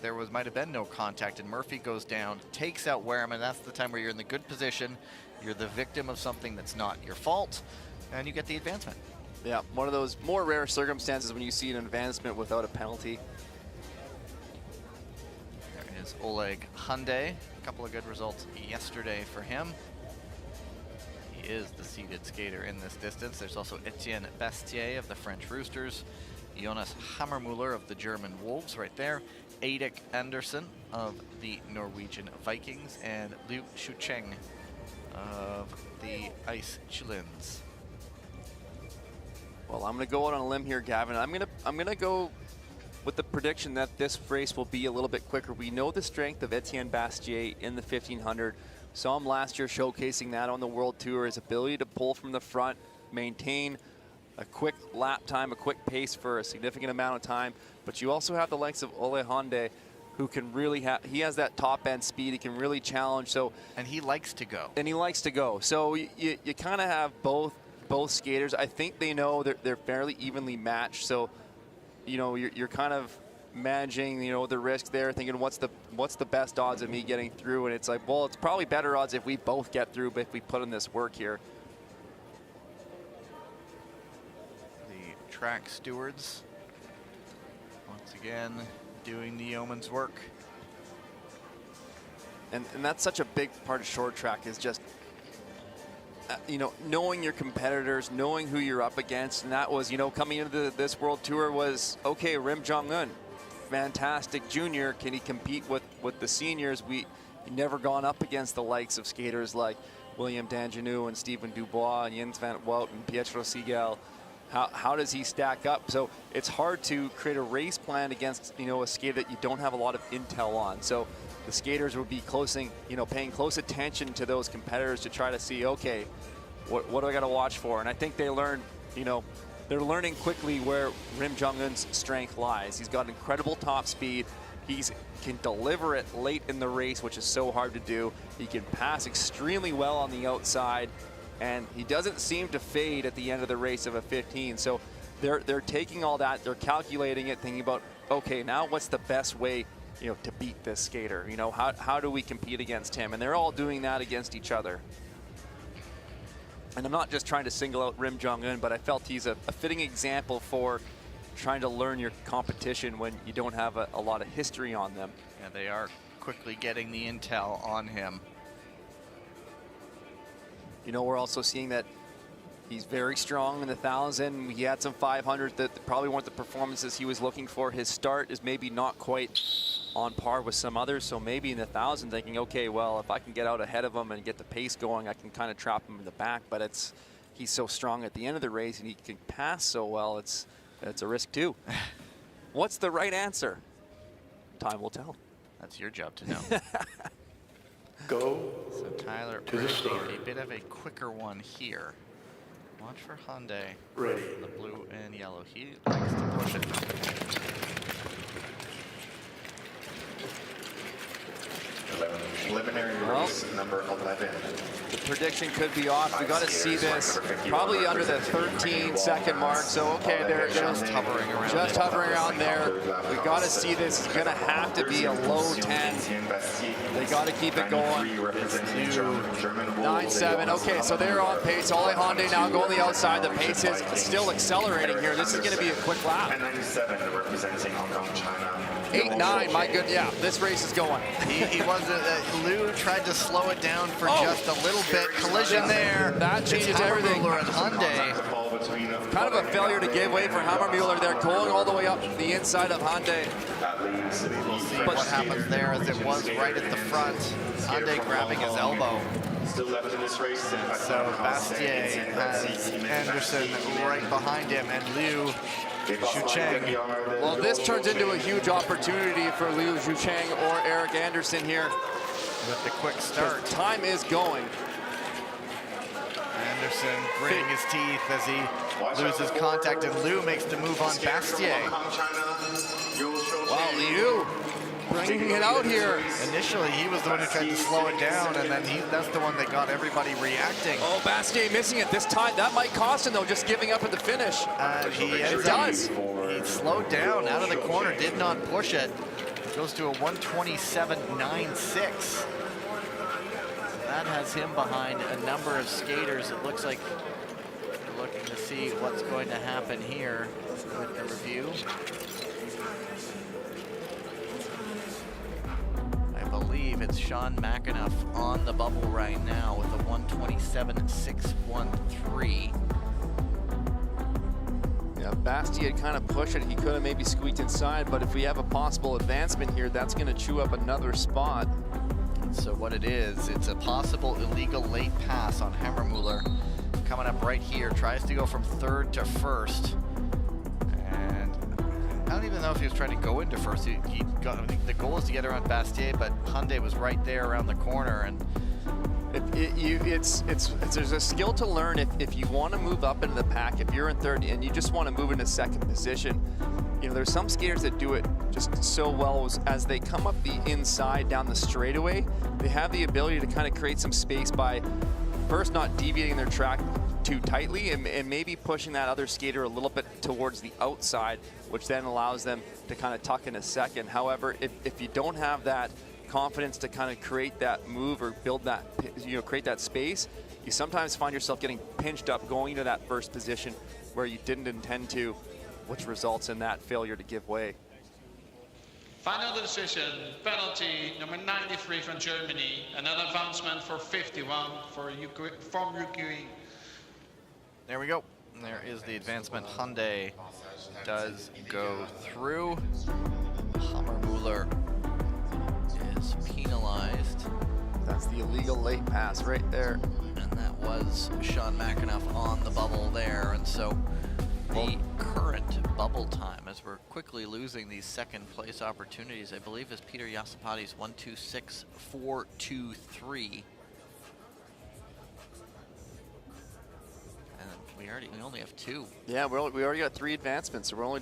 there might have been no contact, and Murphy goes down, takes out Wareham, and that's the time where you're in the good position. You're the victim of something that's not your fault, and you get the advancement. Yeah, one of those more rare circumstances when you see an advancement without a penalty. There is Oleg Hyundai. A couple of good results yesterday for him. He is the seeded skater in this distance. There's also Etienne Bastier of the French Roosters, Jonas Hammermuller of the German Wolves right there, Eirik Andersen of the Norwegian Vikings, and Liu Shucheng of the Ice Chillins. Well, I'm going to go out on a limb here, Gavin. I'm going to go with the prediction that this race will be a little bit quicker. We know the strength of Etienne Bastier in the 1500. Saw him last year showcasing that on the World Tour, his ability to pull from the front, maintain a quick lap time, a quick pace for a significant amount of time. But you also have the likes of Ole Hyundai, who can really he has that top end speed. He can really challenge. And he likes to go. So you kind of have both skaters. I think they know they're fairly evenly matched. So, you know, you're kind of managing, you know, the risk there, thinking what's the best odds of me getting through, and it's like, well, it's probably better odds if we both get through, but if we put in this work here. The track stewards once again doing the yeoman's work. And that's such a big part of short track, is just you know, knowing your competitors, knowing who you're up against. And that was, you know, coming into this World Tour was, okay, Rim Jong-un, fantastic junior. Can he compete with the seniors? He never gone up against the likes of skaters like William Danjanu and Stephen Dubois and Jens van Wout and Pietro Segal. How does he stack up? So it's hard to create a race plan against, you know, a skater that you don't have a lot of intel on. So the skaters would be paying close attention to those competitors to try to see, okay, what do I got to watch for? And I think they learn, you know, they're learning quickly where Rim Jong-un's strength lies. He's got incredible top speed. He can deliver it late in the race, which is so hard to do. He can pass extremely well on the outside, and he doesn't seem to fade at the end of the race of a 15. So they're taking all that, they're calculating it, thinking about, okay, now what's the best way, you know, to beat this skater? You know, how do we compete against him? And they're all doing that against each other. And I'm not just trying to single out Rim Jong-un, but I felt he's a fitting example for trying to learn your competition when you don't have a lot of history on them. Yeah, they are quickly getting the intel on him. You know, we're also seeing that he's very strong in the 1,000. He had some 500s that probably weren't the performances he was looking for. His start is maybe not quite on par with some others. So maybe in the 1,000 thinking, okay, well, if I can get out ahead of him and get the pace going, I can kind of trap him in the back. But he's so strong at the end of the race and he can pass so well, it's a risk too. What's the right answer? Time will tell. That's your job to know. Go. So Tyler, to the start. a bit of a quicker one here. Watch for Hyundai. Ready. The blue and yellow. He likes to push it. Preliminary race number 11. The prediction could be off. We got to see this probably under the 13-second mark. So okay, they're Just hovering around. just hovering around there. We got to see this. It's going to have to be a low 10. They got to keep it going. 9-7. Okay, so they're on pace. Ole Hyundai now going the outside. The pace is still accelerating here. This is going to be a quick lap. And 97 representing Hong Kong, China. 8-9. My good. Yeah, this race is going. He wasn't. Liu tried to slow it down for just a little bit. Collision there. That changes everything. And Hyundai. Kind of a failure to give way for Hammermuller there, going all the way up the inside of Hyundai. We'll see what happens there, as it was right at the front. Hyundai grabbing his elbow. Still left in this race. So Bastier has Anderson right behind him, and Liu Shucheng. Well, this turns into a huge opportunity for Liu Shucheng or Eirik Andersen here. With the quick start. Time is going. Anderson gritting his teeth as he loses contact, and Liu makes the move on Bastier. Wow, Liu bringing it out here. Initially, he was the one who tried to slow it down, and then that's the one that got everybody reacting. Oh, Bastier missing it this time. That might cost him, though, just giving up at the finish. It does. He slowed down out of the corner, did not push it. Goes to a 127.96. That has him behind a number of skaters. It looks like we're looking to see what's going to happen here with the review. I believe it's Sean McAnuff on the bubble right now with a 127.613. Yeah, Bastier had kind of pushed it. He could have maybe squeaked inside, but if we have a possible advancement here, that's going to chew up another spot. So what it is, it's a possible illegal late pass on Hammermuller. Coming up right here, tries to go from third to first. And I don't even know if he was trying to go into first. He got, the goal is to get around Bastier, but Hyundai was right there around the corner. And there's a skill to learn if you want to move up into the pack. If you're in third and you just want to move into second position, you know, there's some skaters that do it just so well as they come up the inside down the straightaway. They have the ability to kind of create some space by first not deviating their track too tightly and maybe pushing that other skater a little bit towards the outside, which then allows them to kind of tuck in a second. However, if you don't have that confidence to kind of create that move or build that, create that space, you sometimes find yourself getting pinched up going into that first position where you didn't intend to, which results in that failure to give way. Final decision, penalty number 93 from Germany, and an advancement for 51 from Ukraine. There we go. There is the advancement. Hyundai does go through. Hammermuller is penalized. That's the illegal late pass right there. And that was Sean McAnuff on the bubble there. And so the current bubble time, as we're quickly losing these second place opportunities, I believe is Peter Jasopati's 126.423. And we only have two. Yeah, we already got 3 advancements, so we're only